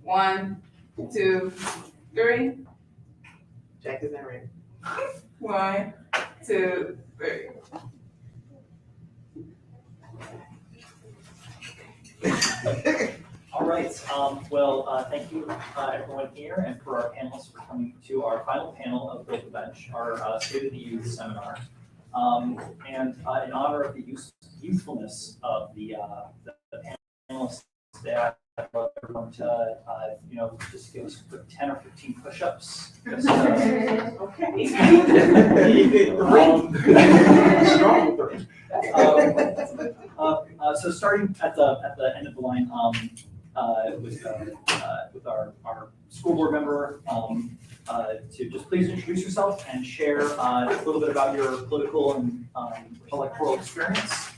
1, 2, 3. Jack is not ready. 1, 2, 3. All right. Thank you, everyone here, and for our panelists for coming to our final panel of Build the Bench, our State of the Youth seminar. And in honor of the youthfulness of the panelists, that I'd love everyone to, just give us a quick 10 or 15 push-ups. Just, Okay. Strong three. So starting at the end of the line, with our school board member, to just please introduce yourself and share a little bit about your political and electoral experience.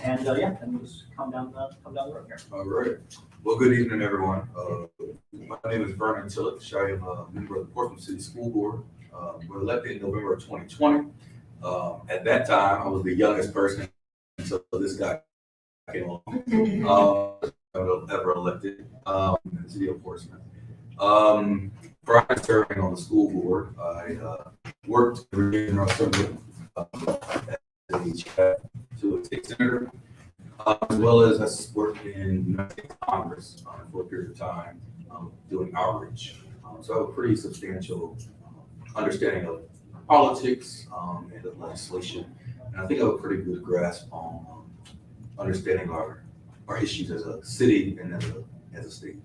And we'll just come down the road here. All right. Well, good evening, everyone. My name is Vernon Tillich. I am a member of the Portsmouth City School Board. Was elected in November of 2020. At that time, I was the youngest person until this guy came along. Ever elected in the city of Portsmouth. Prior to serving on the school board, I worked in the Regional Assembly as a chair to a state senator, as well as I worked in the United States Congress for a period of time doing outreach. So I have a pretty substantial understanding of politics and of legislation, and I think I have a pretty good grasp on understanding our issues as a city and as a state.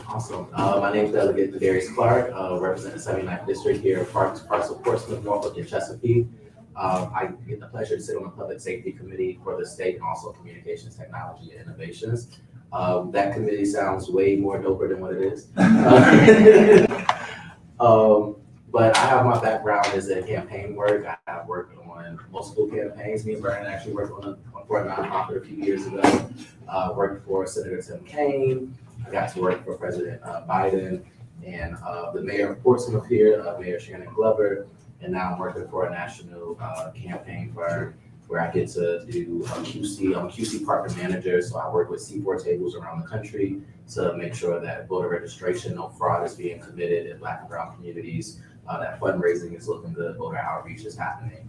Awesome. My name is Delegate Nadarius Clark, representing the 79th District here in Parks of Portsmouth, Norfolk, and Chesapeake. I get the pleasure to sit on the Public Safety Committee for the state and also Communications Technology and Innovations. That committee sounds way more doper than what it is. But I have my background is in campaign work. I have worked on multiple campaigns. Me and Vernon actually worked for a nonprofit a few years ago. Worked for Senator Tim Kaine. I got to work for President Biden and the mayor of Portsmouth here, Mayor Shannon Glover. And now I'm working for a national campaign where I get to do QC. I'm a QC partner manager, so I work with C4 tables around the country to make sure that voter registration, no fraud is being committed in Black and Brown communities, that fundraising is looking good, voter outreach is happening,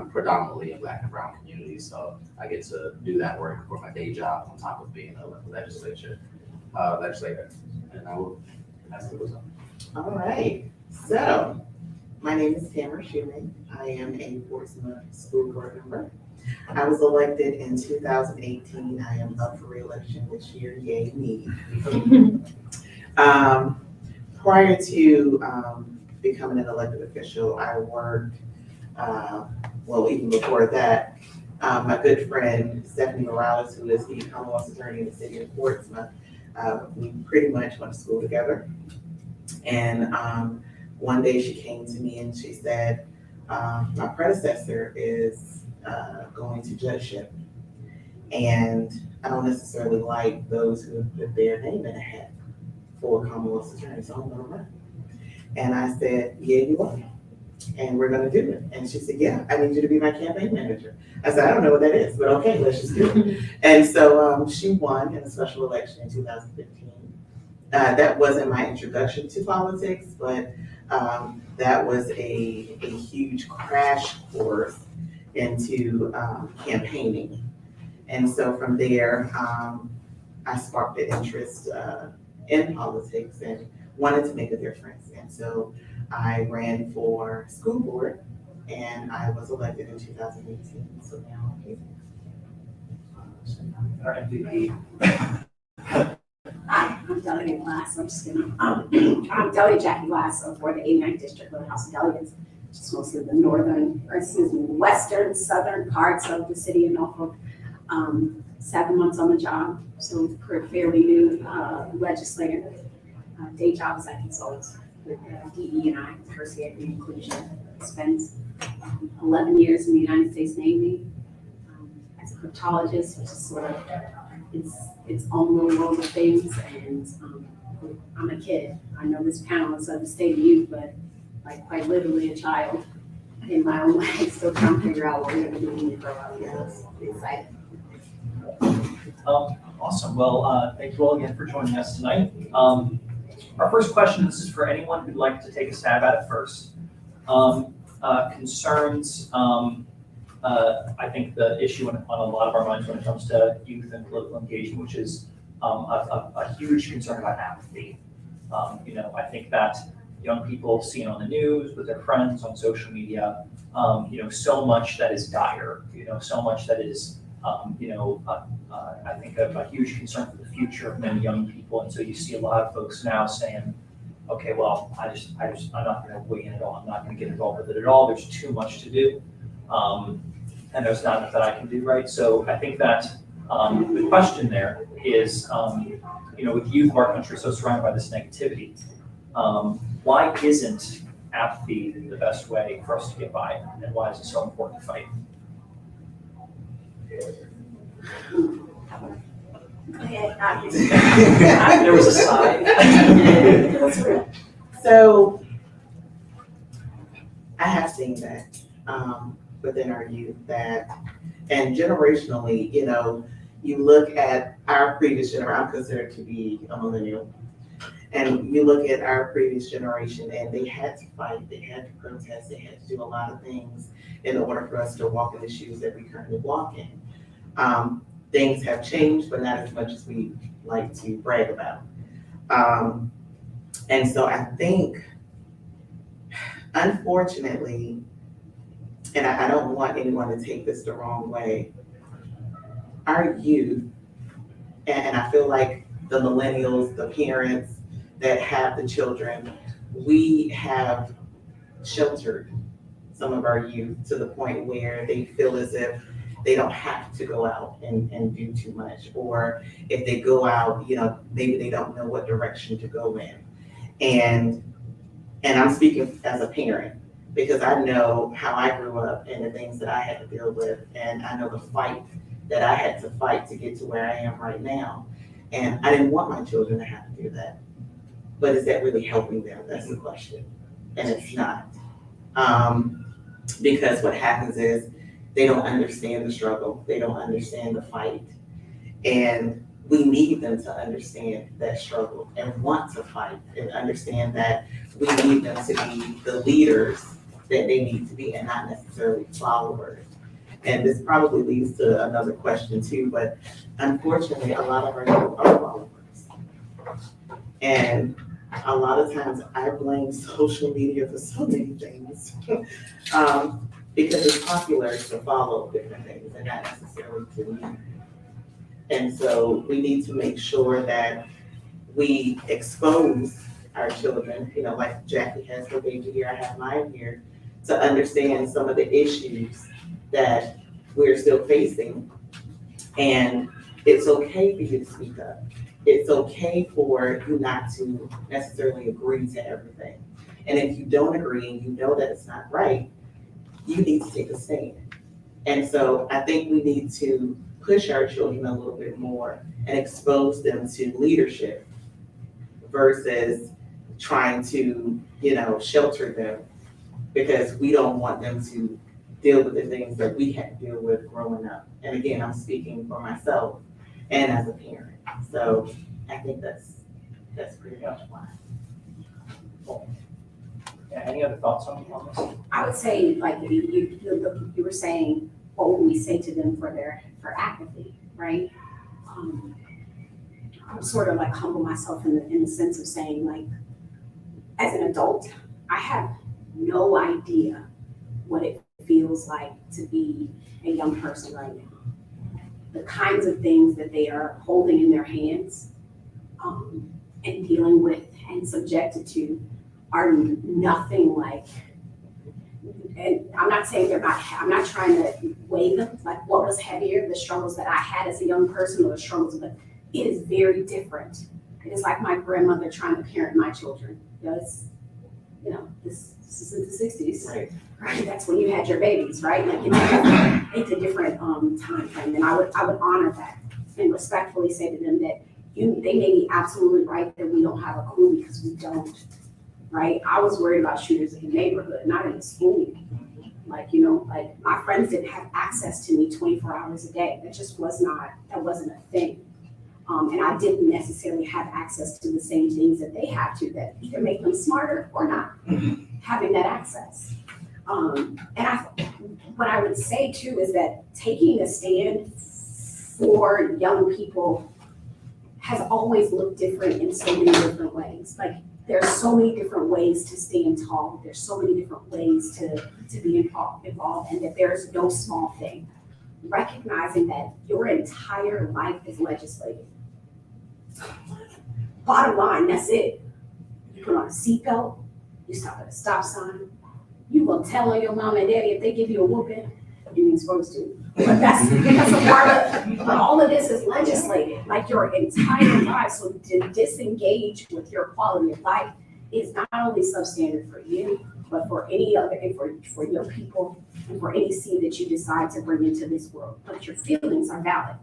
predominantly in Black and Brown communities. So I get to do that work for my day job on top of being a legislator. And I will ask you what's up. All right. So my name is Tamara Shoemake. I am a Portsmouth School Board member. I was elected in 2018. I am up for re-election this year. Yay me. Prior to becoming an elected official, I worked, even before that, my good friend Stephanie Morales, who is the Commonwealth Attorney in the city of Portsmouth, we pretty much went to school together. And one day she came to me and she said, my predecessor is going to judgeship. And I don't necessarily like those who have put their name in a hat for Commonwealth Attorney, so I'm gonna run. And I said, yeah, you are. And we're gonna do it. And she said, yeah, I need you to be my campaign manager. I said, I don't know what that is, but okay, let's just do it. And so she won in a special election in 2015. That wasn't my introduction to politics, but that was a huge crash course into campaigning. And so from there, I sparked an interest in politics and wanted to make a difference. And so I ran for school board and I was elected in 2018. So now I'm here. Our MVP. Hi, I'm Delegate Glass. I'm just kidding. I'm Delegate Jackie Glass for the 89th District of the House of Delegates, which is mostly the western, southern parts of the city of Norfolk. 7 months on the job, so fairly new legislator. Day job as I consult with DE&I, diversity, equity, and inclusion. Spent 11 years in the United States Navy as a cryptologist, which is sort of its own little world of things. And I'm a kid. I know this panel is of the state of youth, but like quite literally a child. in my own way, still trying to figure out what we're gonna do when we grow up. Yes, excited. Awesome. Well, thank you all again for joining us tonight. Our first question, this is for anyone who'd like to take a stab at it first. Concerns, I think the issue on a lot of our minds when it comes to youth and political engagement, which is a huge concern about apathy. I think that young people see it on the news with their friends on social media, so much that is dire, so much that is, I think a huge concern for the future of many young people. And so you see a lot of folks now saying, okay, well, I'm not going to weigh in at all. I'm not going to get involved with it at all. There's too much to do. And there's not enough that I can do, right? So I think that the question there is, with youth of our country so surrounded by this negativity, why isn't apathy the best way for us to get by? And why is it so important to fight? Go ahead. There was a sigh. So I have seen that within our youth and generationally, you look at our previous generation, I'm considered to be a millennial, and you look at our previous generation and they had to fight, they had to protest, they had to do a lot of things in order for us to walk in the shoes that we currently walk in. Things have changed, but not as much as we like to brag about. And so I think, unfortunately, and I don't want anyone to take this the wrong way, our youth, and I feel like the millennials, the parents that have the children, we have sheltered some of our youth to the point where they feel as if they don't have to go out and do too much. Or if they go out, maybe they don't know what direction to go in. And I'm speaking as a parent because I know how I grew up and the things that I had to deal with. And I know the fight that I had to fight to get to where I am right now. And I didn't want my children to have to do that. But is that really helping them? That's the question. And it's not. Because what happens is they don't understand the struggle. They don't understand the fight. And we need them to understand that struggle and want to fight and understand that we need them to be the leaders that they need to be and not necessarily followers. And this probably leads to another question too, but unfortunately, a lot of our youth are followers. And a lot of times I blame social media for so many things. Because it's popular to follow different things and not necessarily to lead. And so we need to make sure that we expose our children, like Jackie has her baby here, I have mine here, to understand some of the issues that we're still facing. And it's okay for you to speak up. It's okay for you not to necessarily agree to everything. And if you don't agree and you know that it's not right, you need to take a stand. And so I think we need to push our children a little bit more and expose them to leadership versus trying to, shelter them because we don't want them to deal with the things that we had to deal with growing up. And again, I'm speaking for myself and as a parent. So I think that's pretty much why. Cool. Yeah, any other thoughts on this? I would say, like you were saying, what would we say to them for apathy, right? I'm sort of like humble myself in the sense of saying, like, as an adult, I have no idea what it feels like to be a young person right now. The kinds of things that they are holding in their hands and dealing with and subjected to are nothing like, and I'm not saying I'm not trying to weigh them, like what was heavier, the struggles that I had as a young person or the struggles, but it is very different. It is like my grandmother trying to parent my children. This is in the 60s, right? That's when you had your babies, right? Like it's a different time frame, and I would honor that and respectfully say to them that they may be absolutely right that we don't have a clue because we don't. Right? I was worried about shooters in the neighborhood, not in the school. Like, like my friends didn't have access to me 24 hours a day. That wasn't a thing. And I didn't necessarily have access to the same things that they have to that either make them smarter or not having that access. What I would say too is that taking a stand for young people has always looked different in so many different ways. Like there's so many different ways to stand tall. There's so many different ways to be involved, and that there's no small thing. Recognizing that your entire life is legislated. Bottom line, that's it. You put on a seatbelt, you stop at a stop sign, you will tell on your mom and daddy if they give you a whooping, you ain't supposed to. But that's a part of, but all of this is legislated, like your entire life. So to disengage with your quality of life is not only substandard for you, but for any other, and for your people, and for any seed that you decide to bring into this world. But your feelings are valid.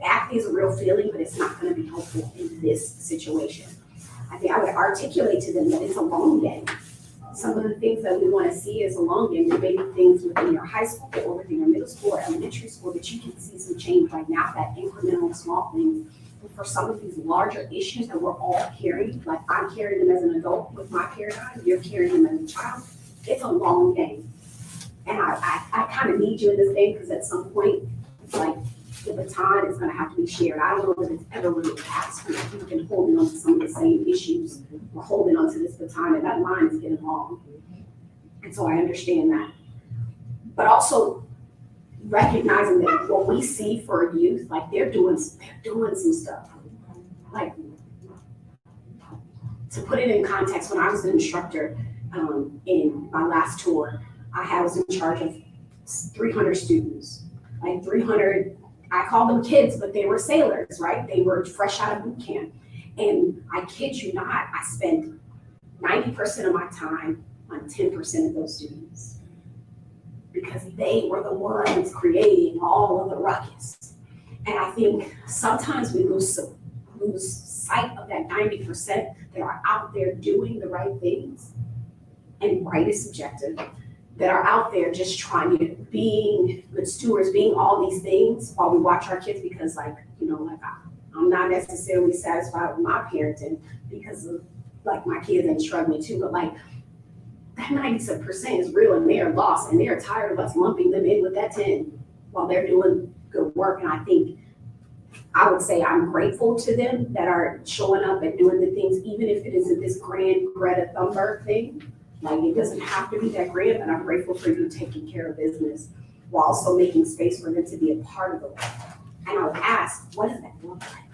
Apathy is a real feeling, but it's not going to be helpful in this situation. I think I would articulate to them that it's a long game. Some of the things that we want to see is a long game. There may be things within your high school or within your middle school or elementary school that you can see some change right now, that incremental small things. But for some of these larger issues that we're all carrying, like I'm carrying them as an adult with my paradigm, you're carrying them as a child, it's a long game. And I kind of need you in this game because at some point, it's like, the baton is going to have to be shared. I don't know if it's ever really passed. We've been holding on to some of the same issues. We're holding on to this baton, and that line is getting long. And so I understand that. But also recognizing that what we see for youth, like they're doing some stuff. Like, to put it in context, when I was an instructor in my last tour, I was in charge of 300 students, like 300. I call them kids, but they were sailors, right? They were fresh out of boot camp. And I kid you not, I spent 90% of my time on 10% of those students because they were the ones creating all of the ruckus. And I think sometimes we lose sight of that 90% that are out there doing the right things. And right is subjective. That are out there just trying to being good stewards, being all these things while we watch our kids, because I'm not necessarily satisfied with my parenting because of like my kids ain't struggling too, but like that 90% is real and they're lost and they're tired of us lumping them in with that 10 while they're doing good work. And I think I would say I'm grateful to them that are showing up and doing the things, even if it isn't this grand Greta Thunberg thing. Like it doesn't have to be that grand, but I'm grateful for you taking care of business while also making space for them to be a part of the work. And I would ask, what does that look like?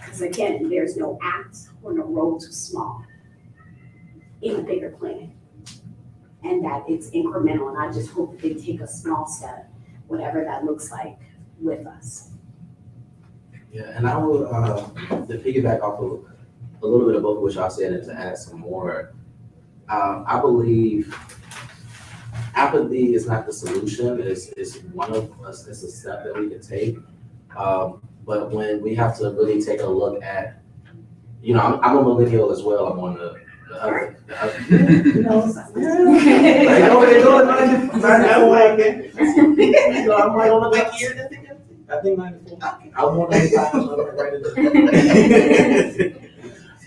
Because again, there's no act or no role too small in a bigger plan. And that it's incremental. And I just hope that they take a small step, whatever that looks like, with us. Yeah, and I will to piggyback off of a little bit of both of what y'all said and to add some more. I believe apathy is not the solution. It's one of us. It's a step that we can take. But when we have to really take a look at, I'm a millennial as well. I'm on the other. You know, I know what they're doing. I'm like it. I'm like on the back here. I think 94. I want 95. Right in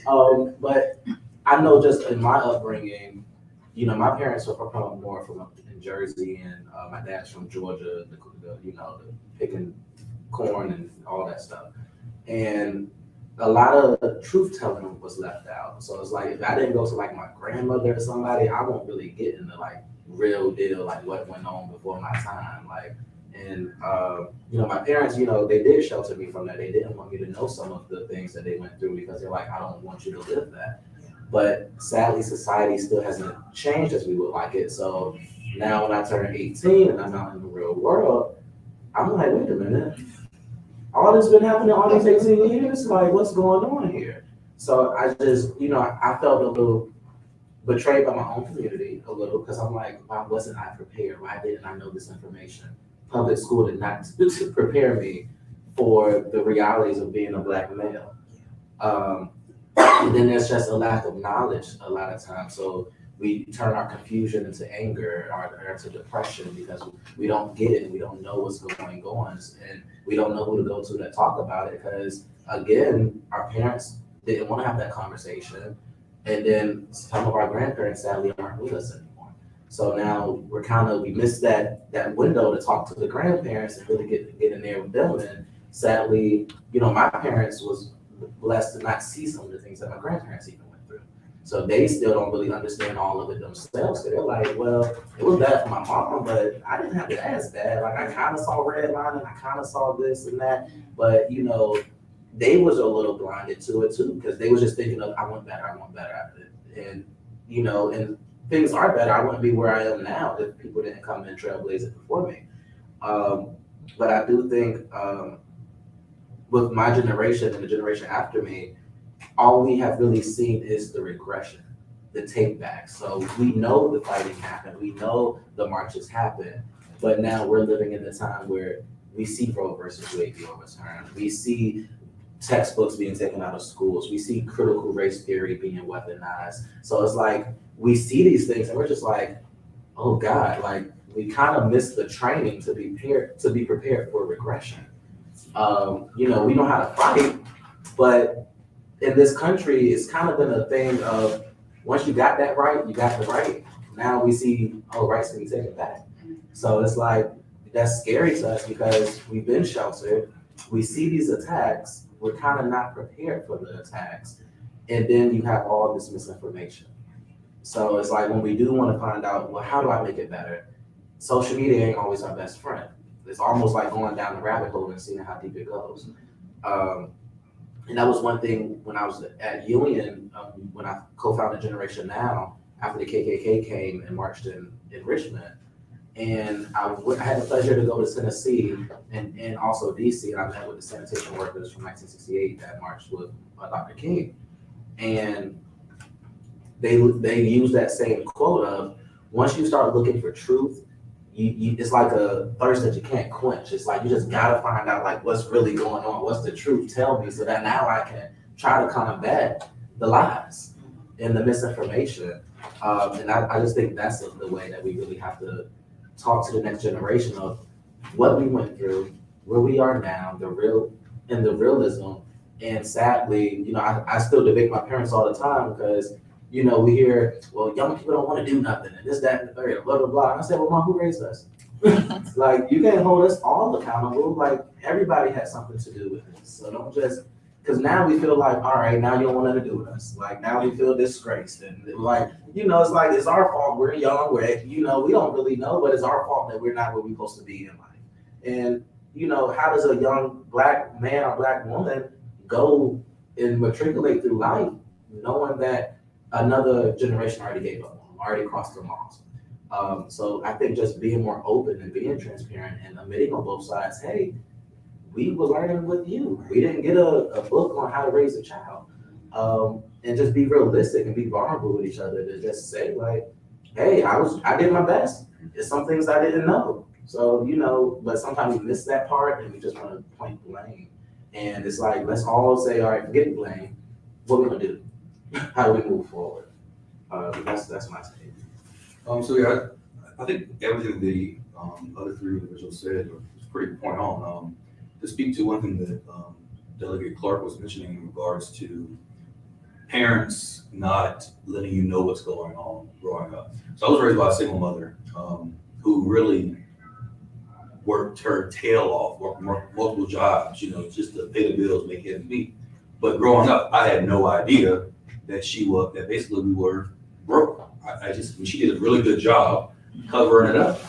there. But I know just in my upbringing, my parents were from in Jersey, and my dad's from Georgia, the picking corn and all that stuff. And a lot of truth telling was left out. So it's like, if I didn't go to like my grandmother or somebody, I won't really get into like real deal, like what went on before my time. And my parents, they did shelter me from that. They didn't want me to know some of the things that they went through because they're like, I don't want you to live that. But sadly, society still hasn't changed as we would like it. So now when I turn 18 and I'm out in the real world, I'm like, wait a minute. All this been happening all these 18 years? Like, what's going on here? So I just, I felt a little betrayed by my own community a little because I'm like, why wasn't I prepared? Why didn't I know this information? Public school did not prepare me for the realities of being a Black male. And then there's just a lack of knowledge a lot of times. So we turn our confusion into anger or into depression because we don't get it. We don't know what's going on, and we don't know who to go to talk about it because, again, our parents didn't want to have that conversation. And then some of our grandparents sadly aren't with us anymore. So now we missed that window to talk to the grandparents and really get in there with them. And sadly, my parents was blessed to not see some of the things that my grandparents even went through. So they still don't really understand all of it themselves. So they're like, well, it was bad for my mom, but I didn't have it as bad. Like I kind of saw redlining, I kind of saw this and that, but they was a little blinded to it too, because they was just thinking of, I want better out of it. And, and things are better. I wouldn't be where I am now if people didn't come and trailblaze it before me. But I do think with my generation and the generation after me, all we have really seen is the regression, the take back. So we know the fighting happened. We know the marches happened, but now we're living in a time where we see Roe versus Wade be overturned. We see textbooks being taken out of schools. We see critical race theory being weaponized. So it's like, we see these things and we're just like, oh God, like we kind of missed the training to be prepared for regression. We know how to fight, but in this country, it's kind of been a thing of once you got that right, you got the right. Now we see, rights can be taken back. So it's like, that's scary to us because we've been sheltered. We see these attacks. We're kind of not prepared for the attacks. And then you have all this misinformation. So it's like when we do want to find out, well, how do I make it better? Social media ain't always our best friend. It's almost like going down the rabbit hole and seeing how deep it goes. And that was one thing when I was at Union, when I co-founded Generation Now, after the KKK came and marched in Richmond. And I had the pleasure to go to Tennessee and also DC, and I met with the sanitation workers from 1968 that marched with Dr. King. And they use that same quote of, once you start looking for truth, it's like a thirst that you can't quench. It's like you just gotta find out like what's really going on, what's the truth, tell me, so that now I can try to combat the lies and the misinformation. And I just think that's the way that we really have to talk to the next generation of what we went through, where we are now, the realism. And sadly, I still debate my parents all the time because, we hear, well, young people don't want to do nothing and this, that, and the third, blah, blah, blah. And I said, well, Mom, who raised us? Like, you can't hold us all accountable. Like, everybody has something to do with this. So don't just, because now we feel like, all right, now you don't want nothing to do with us. Like, now we feel disgraced. And like, it's like, it's our fault. We're young. We don't really know, but it's our fault that we're not where we're supposed to be in life. And, how does a young Black man or Black woman go and matriculate through life knowing that another generation already gave up on them, already crossed them off? So I think just being more open and being transparent and admitting on both sides, hey, we were learning with you. We didn't get a book on how to raise a child. And just be realistic and be vulnerable with each other to just say like, hey, I did my best. There's some things I didn't know. So, but sometimes we miss that part and we just want to point blame. And it's like, let's all say, all right, forget blame. What we gonna do? How do we move forward? That's my take. So yeah, I think everything the other three individuals said was pretty point on. To speak to one thing that Delegate Clark was mentioning in regards to parents not letting you know what's going on growing up. So I was raised by a single mother who really worked her tail off, worked multiple jobs, just to pay the bills, make ends meet. But growing up, I had no idea that basically we were broke. She did a really good job covering it up.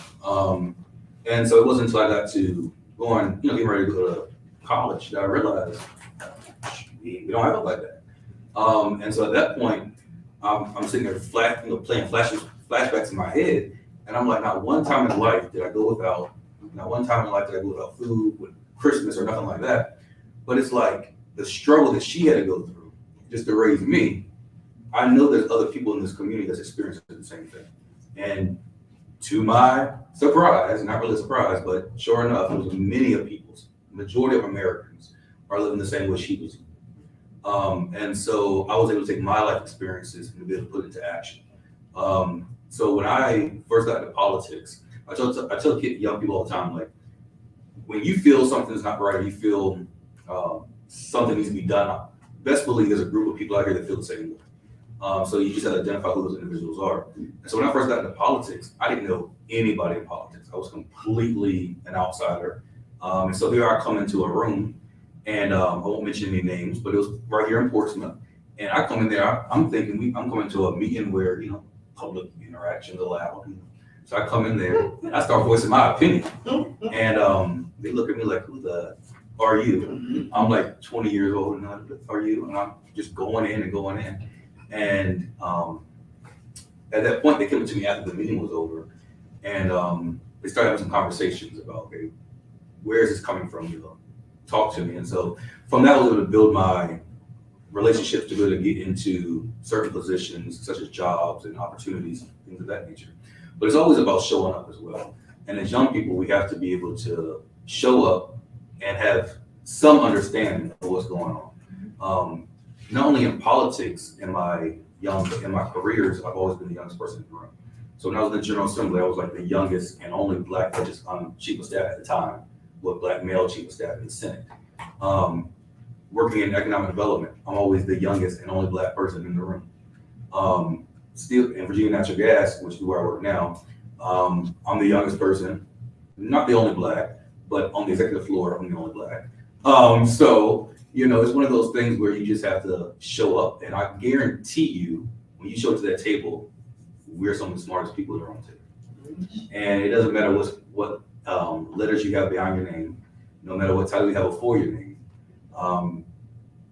And so it wasn't until I got to getting ready to go to college that I realized we don't have it like that. And so at that point, I'm sitting there playing flashbacks in my head. And I'm like, not one time in life did I go without food, with Christmas or nothing like that. But it's like the struggle that she had to go through just to raise me. I know there's other people in this community that's experiencing the same thing. And to my surprise, not really a surprise, but sure enough, it was many of people's, majority of Americans are living the same way she was. And so I was able to take my life experiences and be able to put it into action. So when I first got into politics, I tell young people all the time, like, when you feel something's not right, or you feel something needs to be done, best believe there's a group of people out here that feel the same way. So you just have to identify who those individuals are. And so when I first got into politics, I didn't know anybody in politics. I was completely an outsider. And so here I come into a room, and I won't mention any names, but it was right here in Portsmouth. And I come in there, I'm thinking I'm coming to a meeting where, public interactions allowed. So I come in there, and I start voicing my opinion. And they look at me like, who the are you? I'm like 20 years old, and are you? And I'm just going in. And at that point, they came to me after the meeting was over, and they started having some conversations about, okay, where is this coming from? Talk to me. And so from that, I was able to build my relationships to really get into certain positions, such as jobs and opportunities, things of that nature. But it's always about showing up as well. And as young people, we have to be able to show up and have some understanding of what's going on. Not only in politics, in my careers, I've always been the youngest person in the room. So when I was in the General Assembly, I was like the youngest and only Black chief of staff at the time, with Black male chief of staff in the Senate. Working in economic development, I'm always the youngest and only Black person in the room. Still in Virginia Natural Gas, which is where I work now, I'm the youngest person, not the only Black, but on the executive floor, I'm the only Black. So, it's one of those things where you just have to show up, and I guarantee you, when you show up to that table, we're some of the smartest people in the room too. And it doesn't matter what letters you have behind your name, no matter what title you have before your name.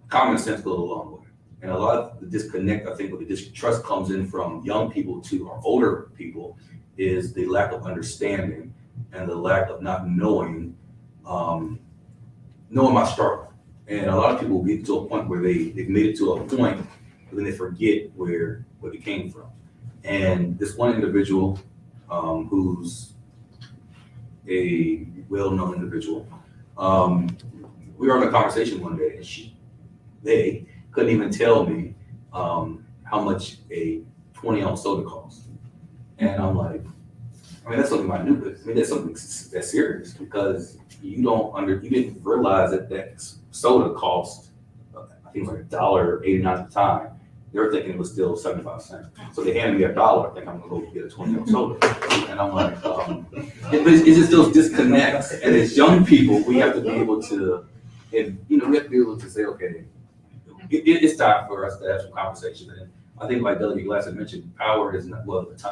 Common sense goes a long way. And a lot of the disconnect, I think, with the distrust comes in from young people to our older people, is the lack of understanding and the lack of not knowing my struggle. And a lot of people get to a point where they've made it to a point, but then they forget where they came from. And this one individual, who's a well-known individual, we were having a conversation one day, and they couldn't even tell me how much a 20-ounce soda costs. And I'm like, that's something I knew, but that's something that's serious, because you didn't realize that soda cost, I think it was like $1.89 at the time. They were thinking it was still 75 cents. So they handed me $1. I think I'm gonna go get a 20-ounce soda. And I'm like, it's just those disconnects. And as young people, we have to be able to, we have to be able to say, okay, it's time for us to have some conversation. And I think, like Delegate Glass had mentioned, power is not,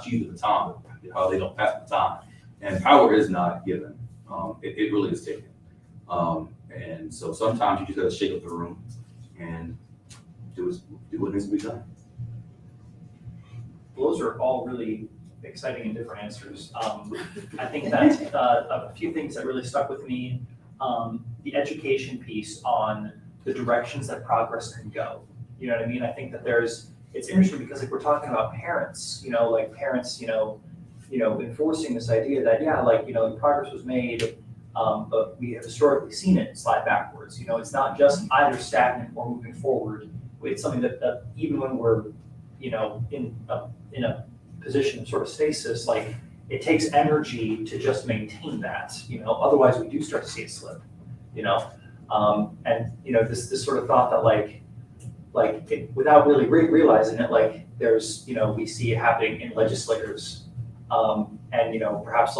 she used the baton, how they don't pass the baton. And power is not given. It really is taken. And so sometimes you just gotta shake up the room and do what needs to be done. Those are all really exciting and different answers. I think that a few things that really stuck with me, the education piece on the directions that progress can go. You know what I mean? I think that it's interesting because like we're talking about parents, enforcing this idea that, progress was made, but we have historically seen it slide backwards. It's not just either stagnant or moving forward. It's something that even when we're, in a position of sort of stasis, like it takes energy to just maintain that, otherwise we do start to see it slip, this sort of thought that without really realizing it, there's, we see it happening in legislators, perhaps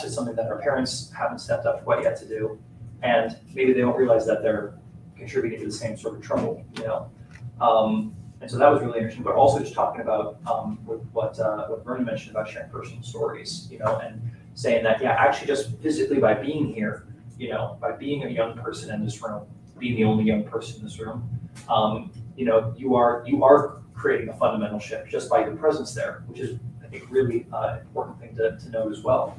it's something that our parents haven't stepped up quite yet to do, and maybe they don't realize that they're contributing to the same sort of trouble, And so that was really interesting, but also just talking about what Vernon mentioned about sharing personal stories, and saying that, actually just physically by being here, by being a young person in this room, being the only young person in this room, you are creating a fundamental shift just by your presence there, which is, I think, really important thing to note as well.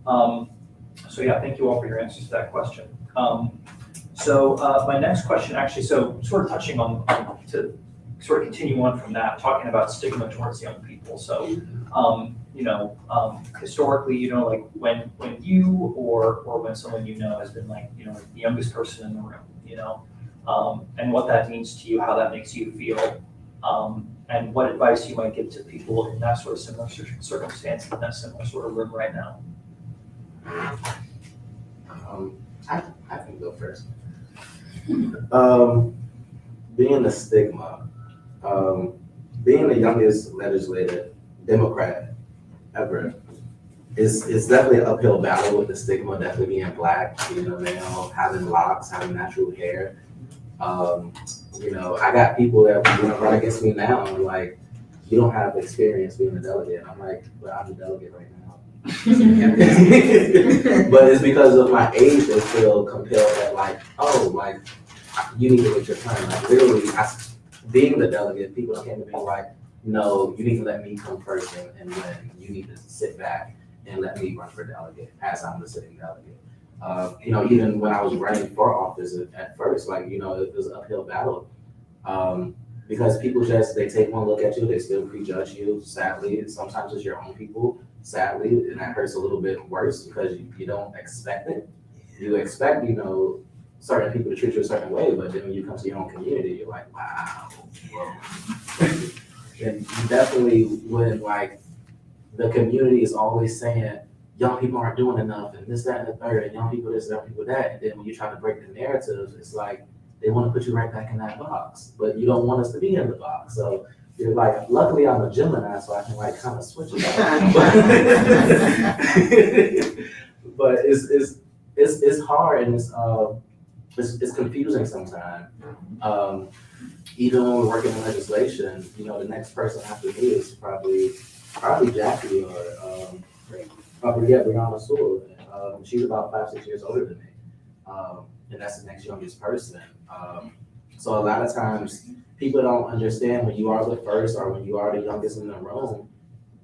Thank you all for your answers to that question. My next question actually, sort of touching on to sort of continue on from that, talking about stigma towards young people. So, historically, when you or when someone has been the youngest person in the room, and what that means to you, how that makes you feel, and what advice you might give to people in that sort of similar circumstance, in that similar sort of room right now. I can go first. Being the stigma, being the youngest legislative Democrat ever, it's definitely an uphill battle with the stigma, definitely being Black, being a male, having locks, having natural hair. You know, I got people that want to run against me now, and like, you don't have experience being a delegate. I'm like, but I'm the delegate right now. But it's because of my age, they feel compelled that like, oh, like, you need to wait your turn. Like literally, being the delegate, people came to me like, no, you need to let me come first, and then you need to sit back and let me run for delegate as I'm the sitting delegate. You know, even when I was running for office at first, like, you know, it was an uphill battle. Because people they take one look at you, they still prejudge you, sadly. Sometimes it's your own people, sadly, and that hurts a little bit worse because you don't expect it. You expect, you know, certain people to treat you a certain way, but then when you come to your own community, you're like, wow, whoa. And you definitely, when like the community is always saying, young people aren't doing enough, and this, that, and the third, and young people this, young people that, and then when you try to break the narrative, it's like, they want to put you right back in that box, but you don't want us to be in the box. So you're like, luckily I'm a Gemini, so I can like kind of switch it up. But it's hard, and it's confusing sometimes. Even when we're working in legislation, you know, the next person after me is probably Jackie or Brianna Sewell. She's about 5-6 years older than me. And that's the next youngest person. So a lot of times people don't understand when you are the first or when you are the youngest in the room,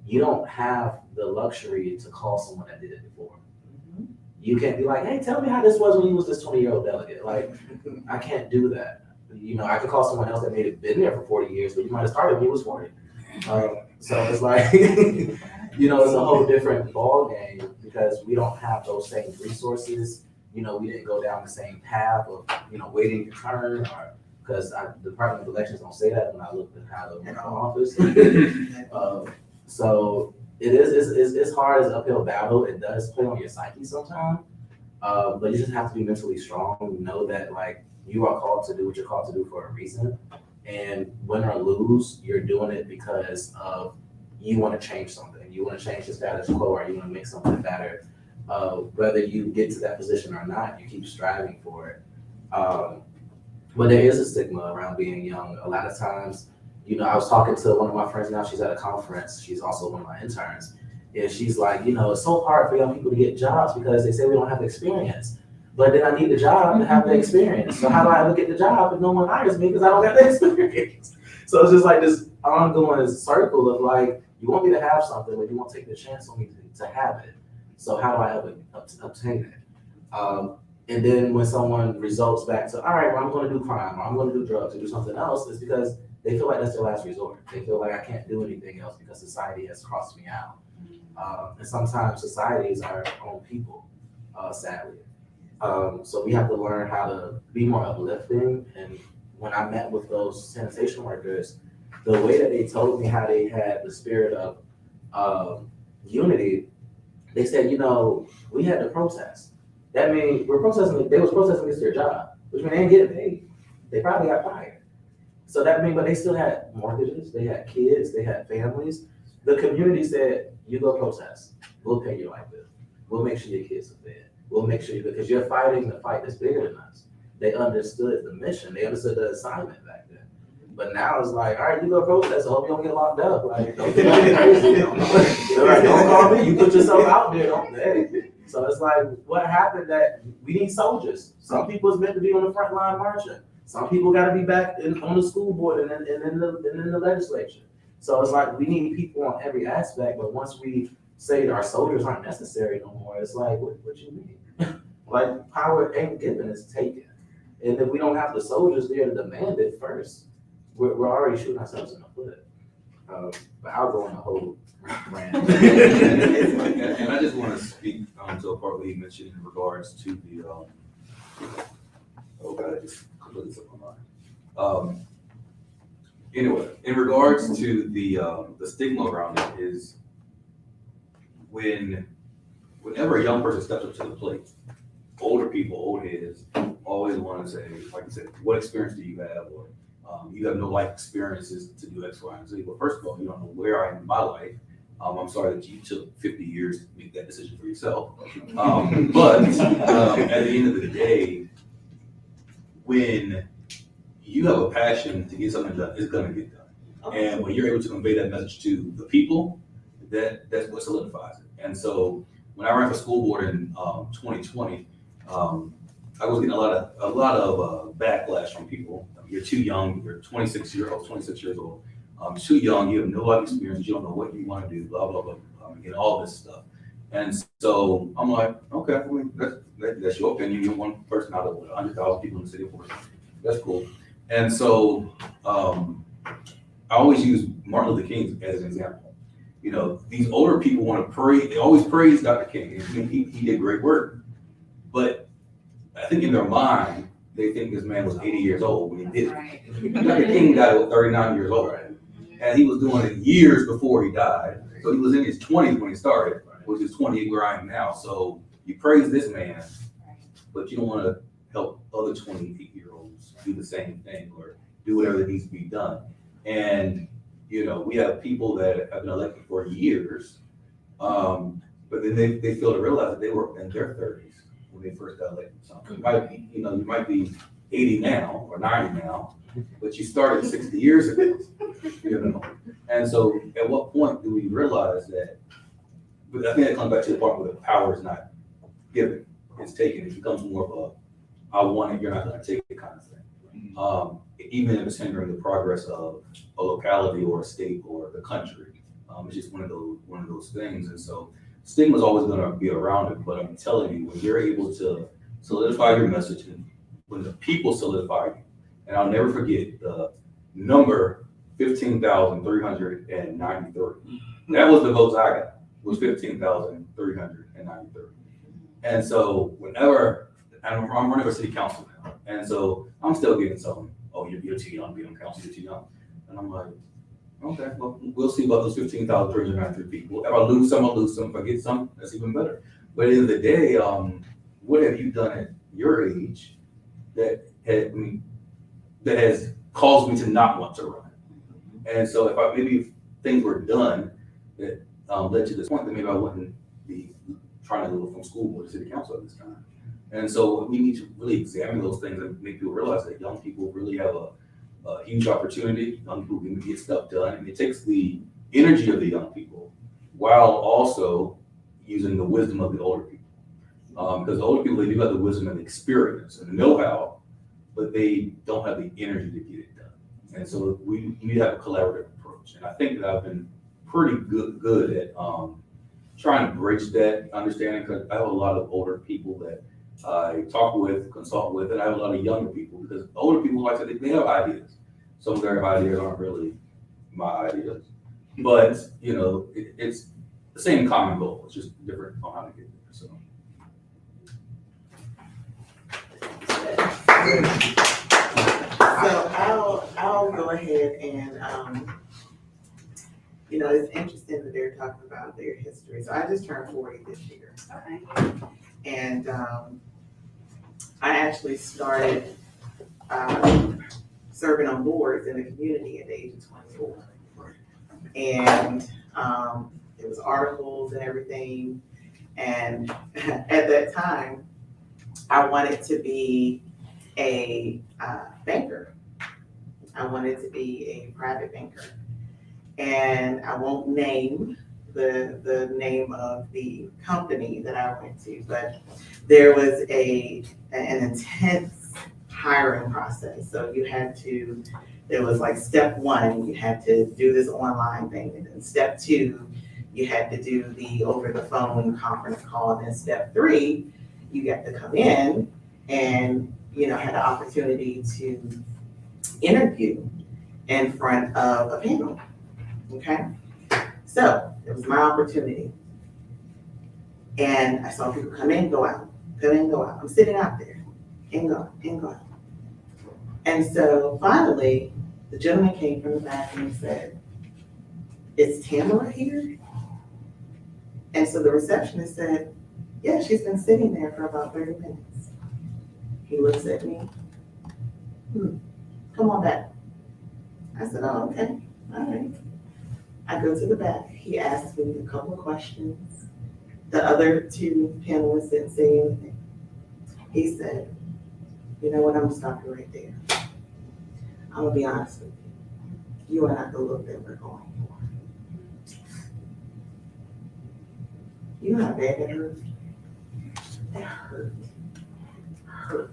you don't have the luxury to call someone that did it before. You can't be like, hey, tell me how this was when you was this 20-year-old delegate. Like, I can't do that. You know, I could call someone else that may have been there for 40 years, but you might have started when you was 40. So it's like, you know, it's a whole different ball game because we don't have those same resources. You know, we didn't go down the same path of, you know, waiting your turn, or because the Department of Elections don't say that when I looked at how to run for office. So it's hard as an uphill battle. It does play on your psyche sometimes, but you just have to be mentally strong. Know that like you are called to do what you're called to do for a reason, and win or lose, you're doing it because of you want to change something. You want to change the status quo, or you want to make something better. Whether you get to that position or not, you keep striving for it. But there is a stigma around being young. A lot of times, you know, I was talking to one of my friends now, she's at a conference. She's also one of my interns. And she's like, you know, it's so hard for young people to get jobs because they say we don't have experience. But then I need the job to have the experience. So how do I ever get the job if no one hires me because I don't have the experience? So it's just like this ongoing circle of like, you want me to have something, but you won't take the chance on me to have it. So how do I ever obtain it? And then when someone results back to, all right, well, I'm going to do crime, or I'm going to do drugs, or do something else, it's because they feel like that's their last resort. They feel like I can't do anything else because society has crossed me out. And sometimes society is our own people, sadly. So we have to learn how to be more uplifting. And when I met with those sanitation workers, the way that they told me how they had the spirit of unity, they said, you know, we had to protest. That means they was protesting against their job, which means they ain't getting paid. They probably got fired. So that means, but they still had mortgages, they had kids, they had families. The community said, you go protest. We'll pay your light bill. We'll make sure your kids are fed. We'll make sure because you're fighting the fight that's bigger than us. They understood the mission. They understood the assignment back then. But now it's like, all right, you go protest. I hope you don't get locked up. Like, don't get crazy. They're like, don't call me. You put yourself out there, don't they? So it's like, what happened that we need soldiers. Some people's meant to be on the front line marching. Some people got to be back on the school board and in the legislature. So it's like, we need people on every aspect. But once we say our soldiers aren't necessary no more, it's like, what you mean? Like, power ain't given, it's taken. And if we don't have the soldiers there to demand it first, we're already shooting ourselves in the foot. But I'll go on a whole rant. And I just want to speak to a part where you mentioned in regards to the, oh God, I just completely slipped my mind. Anyway, in regards to the stigma around it is whenever a young person steps up to the plate, older people, old heads, always want to say, like you said, what experience do you have? Or you have no life experiences to do X, Y, and Z. Well, first of all, you don't know where I am in my life. I'm sorry that you took 50 years to make that decision for yourself. But at the end of the day, when you have a passion to get something done, it's gonna get done. And when you're able to convey that message to the people, that's what solidifies it. And so when I ran for school board in 2020, I was getting a lot of backlash from people. You're too young. You're 26 years old. Too young. You have no life experience. You don't know what you want to do. Blah blah blah. And all this stuff. And so I'm like, okay, I mean, that's your opinion. You're one person out of 100,000 people in the city of Portland. That's cool. And so I always use Martin Luther King as an example. You know, these older people want to praise. They always praise Dr. King. He did great work, but I think in their mind, they think this man was 80 years old when he did it. Dr. King died at 39 years old, and he was doing it years before he died. So he was in his 20s when he started, which is 28 where I am now. So you praise this man, but you don't want to help other 28-year-olds do the same thing or do whatever that needs to be done. And, you know, we have people that have been elected for years, but then they fail to realize that they were in their 30s when they first got elected. So you might be 80 now or 90 now, but you started 60 years ago, you know? And so at what point do we realize that? But I think that comes back to the part where the power is not given, it's taken. It becomes more of a, I want it, you're not gonna take it kind of thing. Even if it's hindering the progress of a locality or a state or the country. It's just one of those things. And so stigma is always gonna be around it, but I'm telling you, when you're able to solidify your message and when the people solidify you, and I'll never forget the number 15,393. That was the votes I got, was 15,393. And so whenever, I'm running for city council now, and so I'm still getting some, oh, you're too young to be on council, you're too young. And I'm like, okay, well, we'll see about those 15,393 people. If I lose some, I'll lose some. If I get some, that's even better. But at the end of the day, what have you done at your age that has caused me to not want to run? And so if things were done that led to this point, then maybe I wouldn't be trying to go from school board to city council at this time. And so we need to really examine those things and make people realize that young people really have a huge opportunity. Young people can get stuff done, and it takes the energy of the young people while also using the wisdom of the older people. Because the older people, they do have the wisdom and the experience and the know-how, but they don't have the energy to get it done. And so we need to have a collaborative approach. And I think that I've been pretty good at trying to bridge that understanding, because I have a lot of older people that I talk with, consult with, and I have a lot of younger people, because older people, like I said, they have ideas. Some of their ideas aren't really my ideas, but you know, it's the same common goal. It's just different on how to get there. So. So I'll go ahead and you know, it's interesting that they're talking about their history. So I just turned 40 this year. Okay. And I actually started serving on boards in the community at the age of 24. And it was articles and everything. And at that time, I wanted to be a banker. I wanted to be a private banker. And I won't name the name of the company that I went to, but there was an intense hiring process. So there was like step one, you had to do this online thing. And then step two, you had to do the over the phone conference call. And then step three, you got to come in and, you know, had the opportunity to interview in front of a panel. Okay, so it was my opportunity. And I saw people come in, go out, come in, go out. I'm sitting out there, and go out. And so finally, The gentleman came from the back and he said, "Is Tamara here?" And so the receptionist said, "Yeah, she's been sitting there for about 30 minutes. He looks at me, "Come on back." I said, "Oh, okay, all right." I go to the back. He asked me a couple of questions. The other two panelists didn't say anything. He said, "You know what, I'm gonna stop you right there. I'm gonna be honest with you. You are not the look that we're going for." You know how bad that hurt? That hurt. Hurt.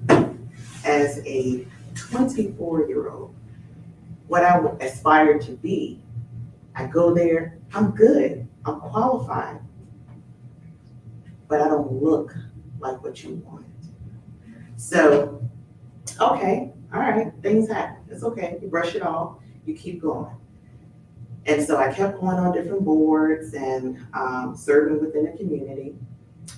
As a 24-year-old, what I aspired to be, I go there, I'm good, I'm qualified, but I don't look like what you want. So, okay, all right, things happen. It's okay. You brush it off, you keep going. And so I kept going on different boards and serving within the community.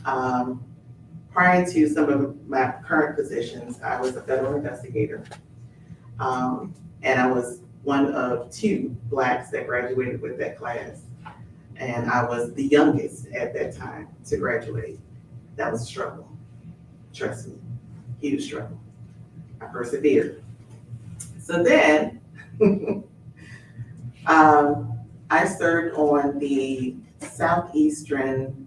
Prior to some of my current positions, I was a federal investigator. And I was one of 2 Blacks that graduated with that class. And I was the youngest at that time to graduate. That was a struggle. Trust me, huge struggle. I persevered. So then, I served on the Southeastern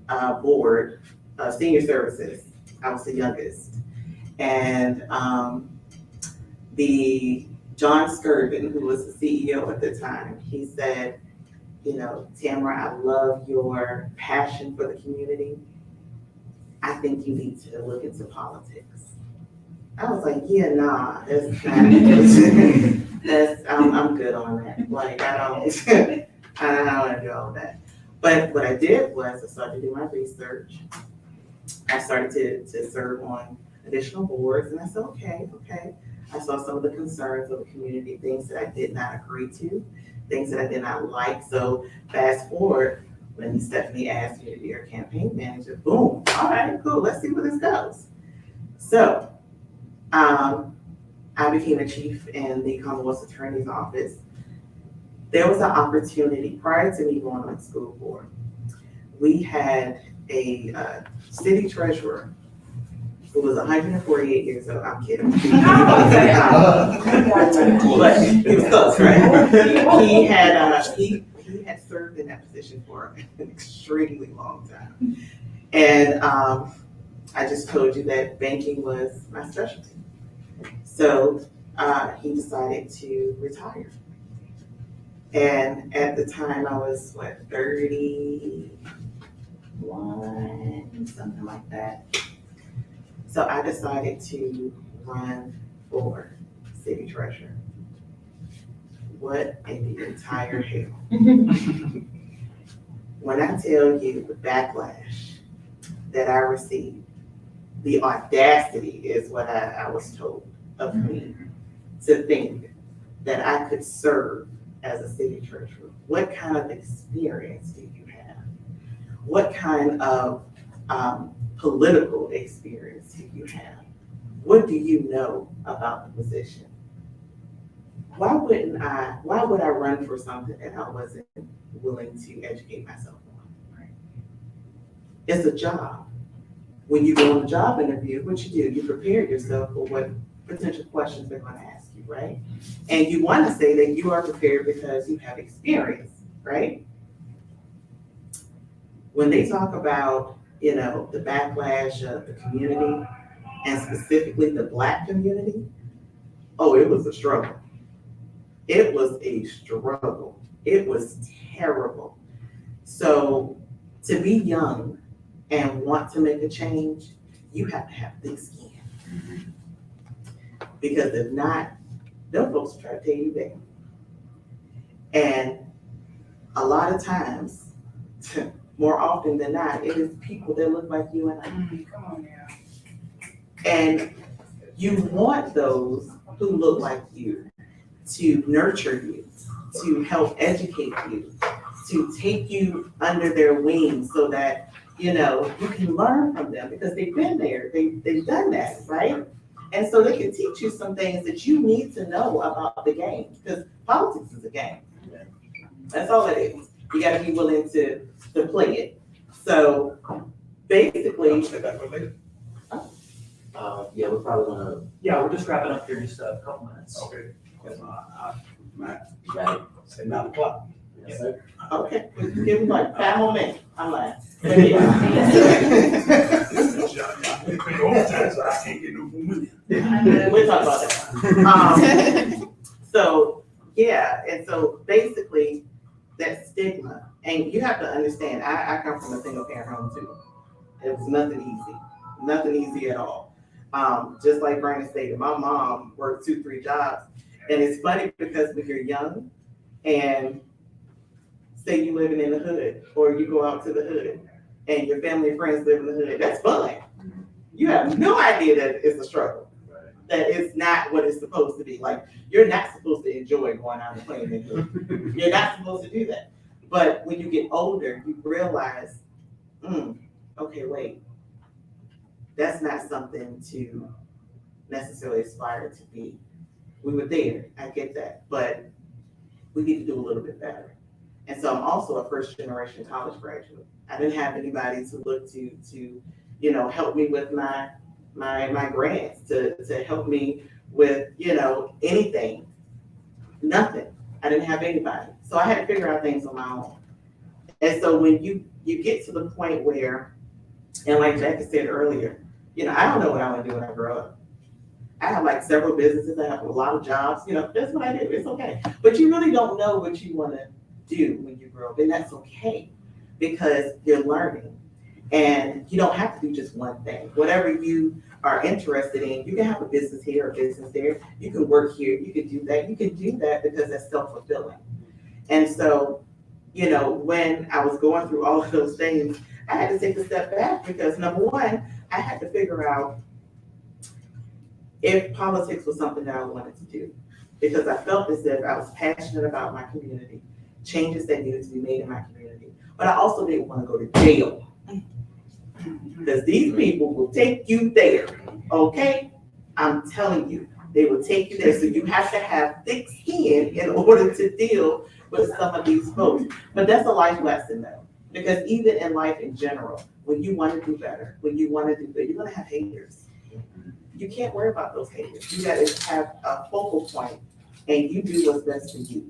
Board of Senior Services. I was the youngest. And the John Skirvin, who was the CEO at the time, he said, "You know, Tamara, I love your passion for the community. I think you need to look into politics." I was like, "Yeah, nah, that's not, I'm good on that. Like, I don't want to do all that." But what I did was I started to do my research. I started to serve on additional boards, and I said, okay. I saw some of the concerns of the community, things that I did not agree to, things that I did not like. So fast forward, when Stephanie asked me to be her campaign manager, boom, all right, cool, let's see where this goes. So I became a chief in the Commonwealth Attorney's Office. There was an opportunity prior to me going on the school board. We had a city treasurer who was 148 years old. I'm kidding. But he was close, right? He had served in that position for an extremely long time. And I just told you that banking was my specialty. So he decided to retire. And at the time I was, 31, something like that. So I decided to run for city treasurer. What in the entire hell? When I tell you the backlash that I received, the audacity is what I was told of me to think that I could serve as a city treasurer. What kind of experience do you have? What kind of political experience do you have? What do you know about the position? Why would I run for something that I wasn't willing to educate myself on? Right? It's a job. When you go on a job interview, what you do, you prepare yourself for what potential questions they're going to ask you, right? And you want to say that you are prepared because you have experience, right? When they talk about, the backlash of the community, and specifically the Black community, oh, it was a struggle. It was a struggle. It was terrible. So to be young and want to make a change, you have to have thick skin. Because if not, them folks will try to tear you down. And a lot of times, more often than not, it is people that look like you and I. Come on now. And you want those who look like you to nurture you, to help educate you, to take you under their wings so that, you can learn from them because they've been there, they've done that, right? And so they can teach you some things that you need to know about the game, because politics is a game. That's all it is. You gotta be willing to play it. So basically, Yeah, we're probably gonna, Yeah, we're just wrapping up here in just a couple minutes. Okay. right, Say 9 o'clock. yes, sir. okay, give me like 5 more minutes. I'm lying. But Y'all yeah. been overtime, so I can't get no more money. We'll talk about that. So, yeah, and so basically, that stigma, and you have to understand, I come from a single parent home too. It was nothing easy at all. Just like Brandon stated, my mom worked 2-3 jobs, and it's funny because when you're young and say you living in the hood, or you go out to the hood, and your family and friends live in the hood, that's fun. You have no idea that it's a struggle. That it's not what it's supposed to be. Like, you're not supposed to enjoy going out and playing in the hood. You're not supposed to do that. But when you get older, you realize, okay, wait, that's not something to necessarily aspire to be. We were there, I get that, but we need to do a little bit better. And so I'm also a first generation college graduate. I didn't have anybody to look to help me with my grants, to help me with, anything. Nothing. I didn't have anybody. So I had to figure out things on my own. And so when you get to the point where, and like Jackie said earlier, I don't know what I want to do when I grow up. I have like several businesses. I have a lot of jobs. That's what I do. It's okay. But you really don't know what you want to do when you grow up. And that's okay, because you're learning. And you don't have to do just one thing. Whatever you are interested in, you can have a business here, a business there. You can work here. You can do that. You can do that because that's self-fulfilling. And so, when I was going through all of those things, I had to take a step back because, number one, I had to figure out if politics was something that I wanted to do, because I felt as if I was passionate about my community, changes that needed to be made in my community, but I also didn't want to go to jail, because these people will take you there, okay? I'm telling you, they will take you there. So you have to have thick skin in order to deal with some of these folks. But that's a life lesson though, because even in life in general, when you want to do better, when you want to do good, you're going to have haters. You can't worry about those haters. You got to have a focal point, and you do what's best for you,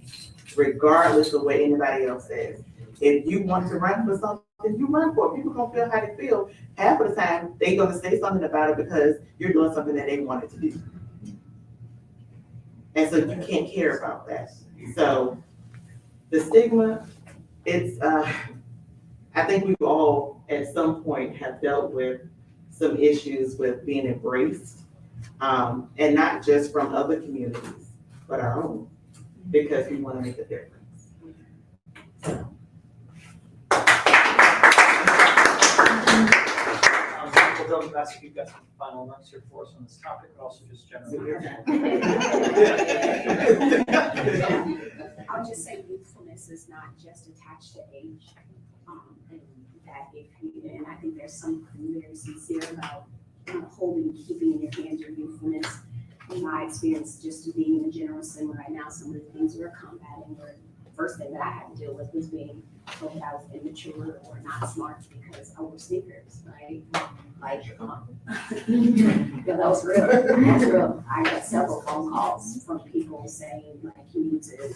regardless of what anybody else says. If you want to run for something, you run for it. People gonna feel how they feel. Half of the time, they're gonna say something about it because you're doing something that they wanted to do. And so you can't care about that. So the stigma, it's, I think we've all at some point have dealt with some issues with being embraced, and not just from other communities, but our own, because we want to make a difference. We'll go back if you've got some final notes here for us on this topic, but also just generally. I'll just say youthfulness is not just attached to age. And that if you, and I think there's something very sincere about keeping in your hands your youthfulness. In my experience, just being in the General Assembly right now, some of the things we're combating were the first thing that I had to deal with was being told I was immature or not smart because I wore sneakers, right? Like, yeah, that was real. That's real. I got several phone calls from people saying, like, you need to,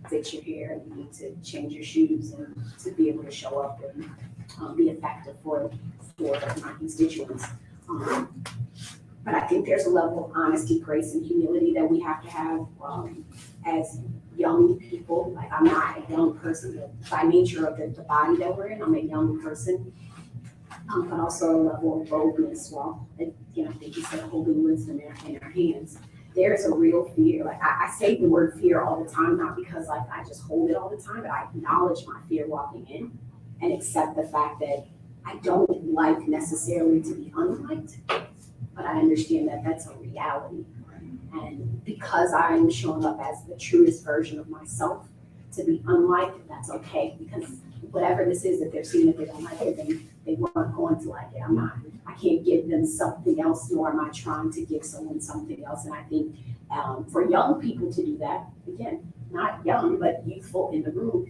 fix your hair, you need to change your shoes, and to be able to show up and be effective for my constituents. But I think there's a level of honesty, grace, and humility that we have to have as young people. Like, I'm not a young person, but by nature of the body that we're in, I'm a young person. But also a level of boldness. Well, I think you said holding wisdom in our hands. There's a real fear. Like, I say the word fear all the time, not because like I just hold it all the time, but I acknowledge my fear walking in and accept the fact that I don't like necessarily to be unliked, but I understand that that's a reality. And because I'm showing up as the truest version of myself, to be unliked, that's okay, because whatever this is that they're seeing, if they don't like it, they weren't going to like it. I can't give them something else, nor am I trying to give someone something else. And I think for young people to do that, again, not young, but youthful in the room,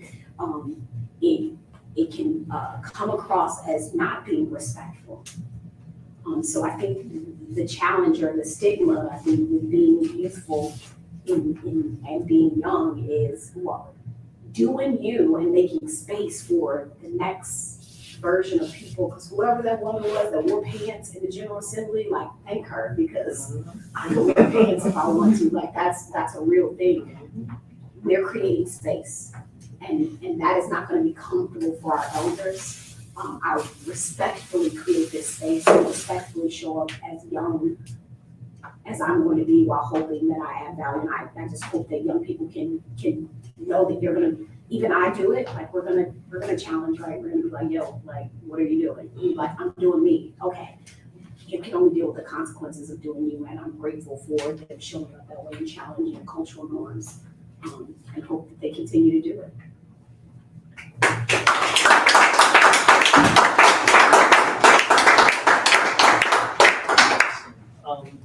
it can come across as not being respectful. So I think the challenge or the stigma, I think, with being youthful and being young is doing you and making space for the next version of people, because whoever that woman was that wore pants in the General Assembly, like, thank her, because I can wear pants if I want to. Like, that's a real thing. We're creating space, and that is not going to be comfortable for our elders. I respectfully create this space and respectfully show up as young as I'm going to be, while hoping that I add value. And I just hope that young people can know that you're gonna, even I do it, like, we're gonna challenge, right? We're gonna be like, yo, like, what are you doing? You're like, I'm doing me. Okay. You can only deal with the consequences of doing you, and I'm grateful for them showing up that way and challenging cultural norms, and hope that they continue to do it.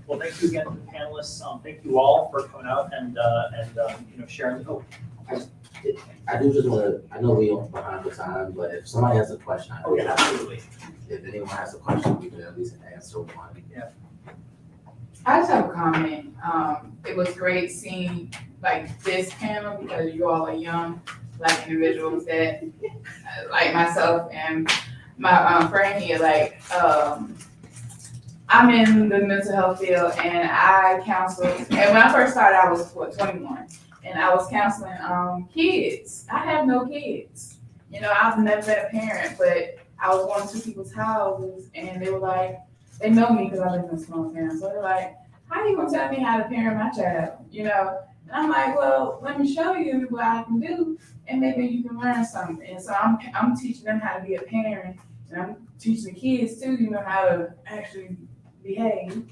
Well, thank you again to the panelists. Thank you all for coming out and sharing the hope. I do just want to, I know we are behind the time, but if somebody has a question, Oh, yeah, absolutely. if anyone has a question, we can at least answer one. Yeah. I just have a comment. It was great seeing like this panel because you all are young, Black individuals that, like myself and my friend here, like, I'm in the mental health field and I counsel, and when I first started, I was 21, and I was counseling kids. I have no kids. You know, I've never been a parent, but I was going to people's houses and they were like, they know me because I live in a small town. So they're like, how are you gonna tell me how to parent my child? You know? And I'm like, well, let me show you what I can do and maybe you can learn something. And so I'm teaching them how to be a parent, and I'm teaching the kids too, you know, how to actually behave.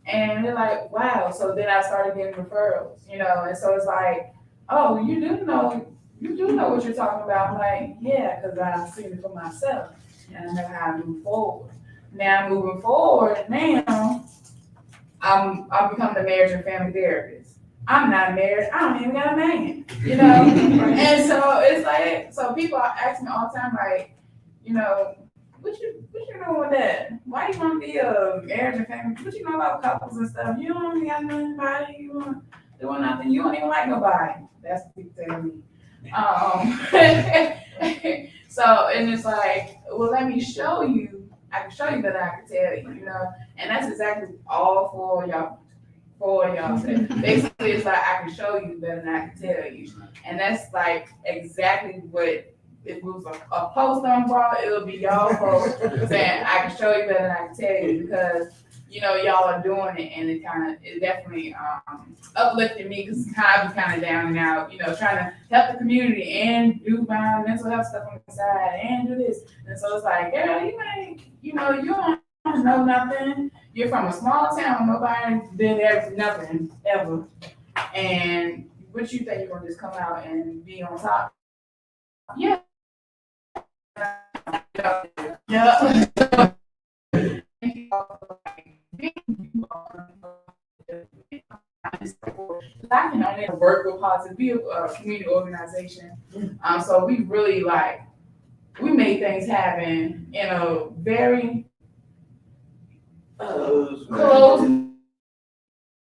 And they're like, wow. So then I started getting referrals, you know, and so it's like, oh, you do know what you're talking about. I'm like, yeah, because I've seen it for myself and I know how to move forward. Now moving forward, now I'm becoming the marriage and family therapist. I'm not married, I don't even got a man, you know? And so it's like, so people ask me all the time, like, you know, what you know with that? Why you want to be a marriage and family? What you know about couples and stuff? You don't even got nobody. You want doing nothing. You don't even like nobody. That's what people tell me. So, and it's like, well, let me show you. I can show you that I can tell you, you know. And that's exactly all for y'all. Basically, it's like I can show you better than I can tell you. And that's like exactly what. If it was a post on ball, it would be y'all post saying, I can show you better than I can tell you, because, you know, y'all are doing it, and it definitely uplifted me, because I was kind of down and out, you know, trying to help the community and do my mental health stuff on the side and do this. And so it's like, girl, you ain't, you know, you don't know nothing. You're from a small town, nobody did nothing ever. And what you think you're gonna just come out and be on top? Yeah. Yeah. I can only work with positive, be a community organization. So we really we made things happen in a very close.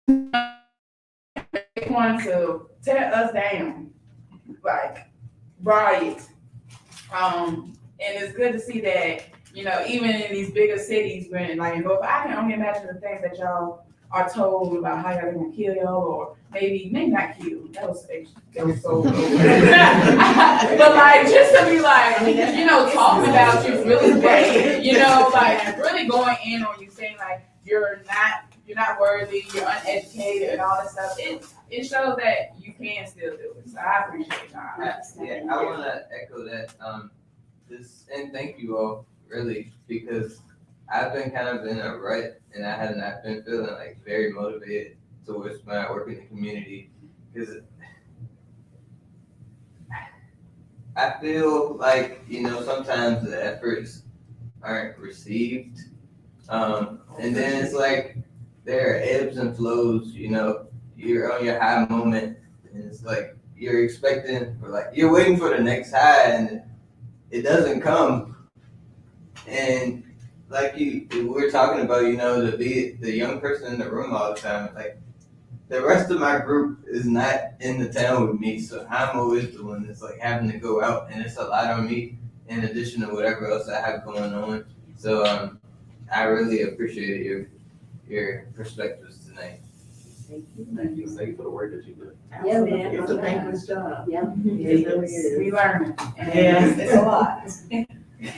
They wanted to tear us down, like riot. And it's good to see that, you know, even in these bigger cities, when like in North, I can only imagine the things that y'all are told about how y'all gonna kill y'all, or maybe not kill. That was so cool. But like just to be like, you know, talking about you really great, you know, like really going in on you, saying like you're not worthy, you're uneducated and all this stuff. It shows that you can still do it. So I appreciate y'all. Yeah, I want to echo that. And thank you all, really, because I've been kind of in a rut, and I have not been feeling like very motivated towards when I work in the community, because I feel like, you know, sometimes the efforts aren't received And then it's like there are ebbs and flows, you know, you're on your high moment and it's like you're expecting or like you're waiting for the next high and it doesn't come. And like we're talking about, you know, to be the young person in the room all the time, like the rest of my group is not in the town with me, so I'm always the one that's like having to go out, and it's a lot on me in addition to whatever else I have going on. So I really appreciate your perspectives tonight. Thank you for the work that you do. Yeah, man. It's a thankless job. Yeah. It really is. We learn. Yeah. And it's a lot.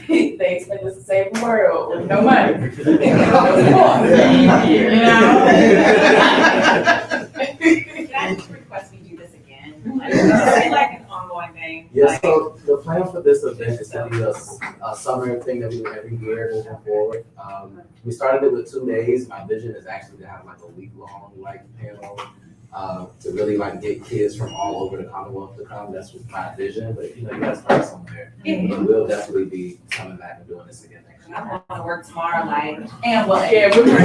They expect us to save the world with no money. You Can I just request we do this again? It's like an ongoing thing. Yeah, Like, so the plan for this event is to be a summer thing that we do every year moving forward. We started it with 2 days. My vision is actually to have like a week-long like panel to really like get kids from all over the Commonwealth to come. That's my vision, but you know, you gotta start somewhere. But we'll definitely be coming back and doing this again next year. I want to work tomorrow night. And well, yeah, we're